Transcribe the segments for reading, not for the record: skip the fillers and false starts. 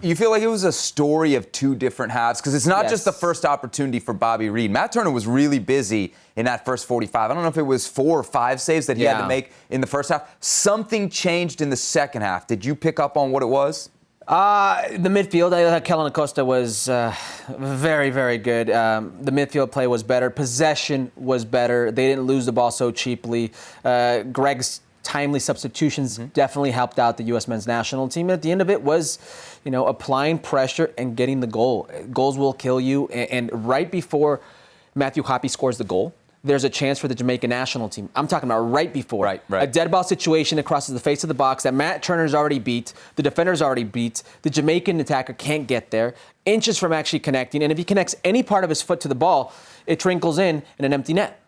You feel like it was a story of two different halves? Because it's not just the first opportunity for Bobby Reed. Matt Turner was really busy in that first 45. I don't know if it was 4 or 5 saves that he had to make in the first half. Something changed in the second half. Did you pick up on what it was? The midfield, I thought Kellen Acosta was very, very good. The midfield play was better. Possession was better. They didn't lose the ball so cheaply. Gregg's timely substitutions definitely helped out the U.S. men's national team. At the end of it was, applying pressure and getting the goal. Goals will kill you. And right before Matthew Hoppe scores the goal, there's a chance for the Jamaica national team. I'm talking about right before. Right. A dead ball situation that crosses the face of the box that Matt Turner's already beat, the defender's already beat, the Jamaican attacker can't get there, inches from actually connecting, and if he connects any part of his foot to the ball, it trickles in an empty net.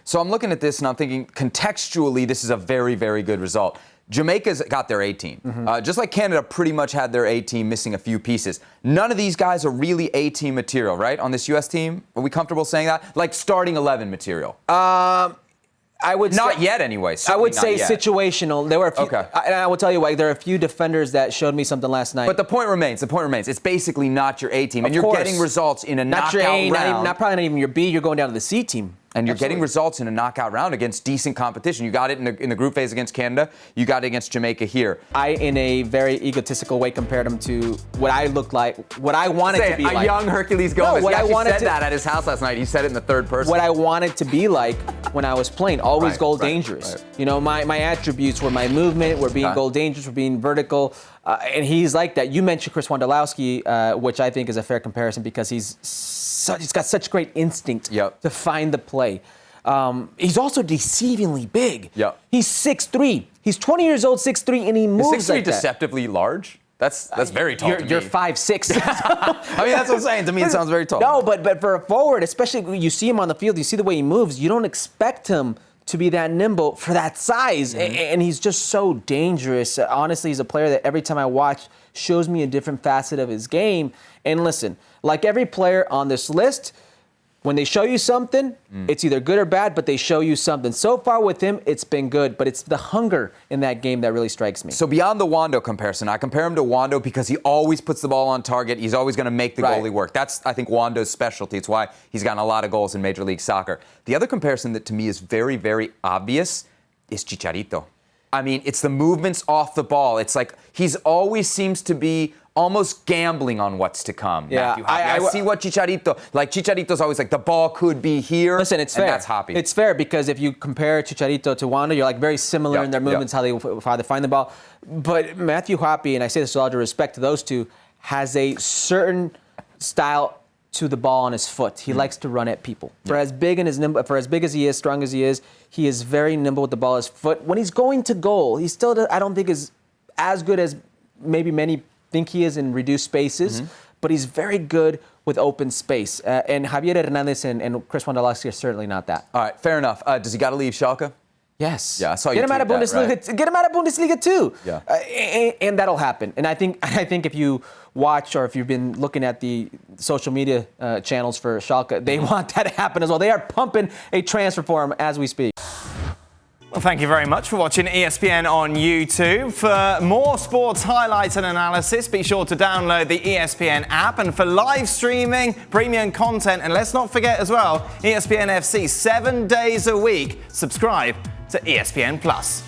So I'm looking at this and I'm thinking, contextually, this is a very, very good result. Jamaica's got their A-team. Just like Canada pretty much had their A-team missing a few pieces. None of these guys are really A-team material, right? On this U.S. team? Are we comfortable saying that? Like starting 11 material? I would not say, yet anyway. I would say situational. There were a few, and I will tell you why. There are a few defenders that showed me something last night. But the point remains. It's basically not your A-team. And you're getting results in a knockout round. Probably not even your B. You're going down to the C team. And you're getting results in a knockout round against decent competition. You got it in the group phase against Canada. You got it against Jamaica here. I, in a very egotistical way, compared him to what I looked like, what I wanted to be like. A young Herculez Gomez. No, he actually said that at his house last night. He said it in the third person. What I wanted to be like when I was playing. Always goal dangerous. My attributes were my movement, were being goal dangerous, were being vertical. And he's like that. You mentioned Chris Wondolowski, which I think is a fair comparison because he's got such great instinct to find the play. He's also deceivingly big. He's 6'3". He's 20 years old, 6'3", and he moves is 6'3" like that. deceptively large? That's very tall to me. You're 5'6". I mean, that's what I'm saying. To me, it sounds very tall. No, but for a forward, especially when you see him on the field, you see the way he moves, you don't expect him to be that nimble for that size. And he's just so dangerous. Honestly, he's a player that every time I watch shows me a different facet of his game. And listen, like every player on this list, when they show you something, it's either good or bad, but they show you something. So far with him, it's been good, but it's the hunger in that game that really strikes me. So beyond the Wondo comparison, I compare him to Wondo because he always puts the ball on target. He's always going to make the goalie work. That's, I think, Wondo's specialty. It's why he's gotten a lot of goals in Major League Soccer. The other comparison that to me is very, very obvious is Chicharito. I mean, it's the movements off the ball. It's like he's always seems to be almost gambling on what's to come. Yeah, I see what Chicharito's always like, the ball could be here. Listen, it's fair. And that's Hoppe. It's fair because if you compare Chicharito to Wando, you're like very similar in their movements, how they find the ball. But Matthew Hoppe, and I say this with all due respect to those two, has a certain style to the ball on his foot. He likes to run at people. For as big and for as big as he is, strong as he is very nimble with the ball on his foot. When he's going to goal, he still, I don't think, is as good as maybe many think he is in reduced spaces, but he's very good with open space. And Javier Hernandez and Chris Wondolowski are certainly not that. All right, fair enough. Does he got to leave Schalke? Yes. Yeah, I saw you get him out of Bundesliga. Right? Get him out of Bundesliga too. Yeah. And that'll happen. And I think if you watch or if you've been looking at the social media channels for Schalke, they want that to happen as well. They are pumping a transfer for him as we speak. Well, thank you very much for watching ESPN on YouTube. For more sports highlights and analysis, be sure to download the ESPN app. And for live streaming, premium content, and let's not forget as well, ESPN FC 7 days a week. Subscribe to ESPN Plus.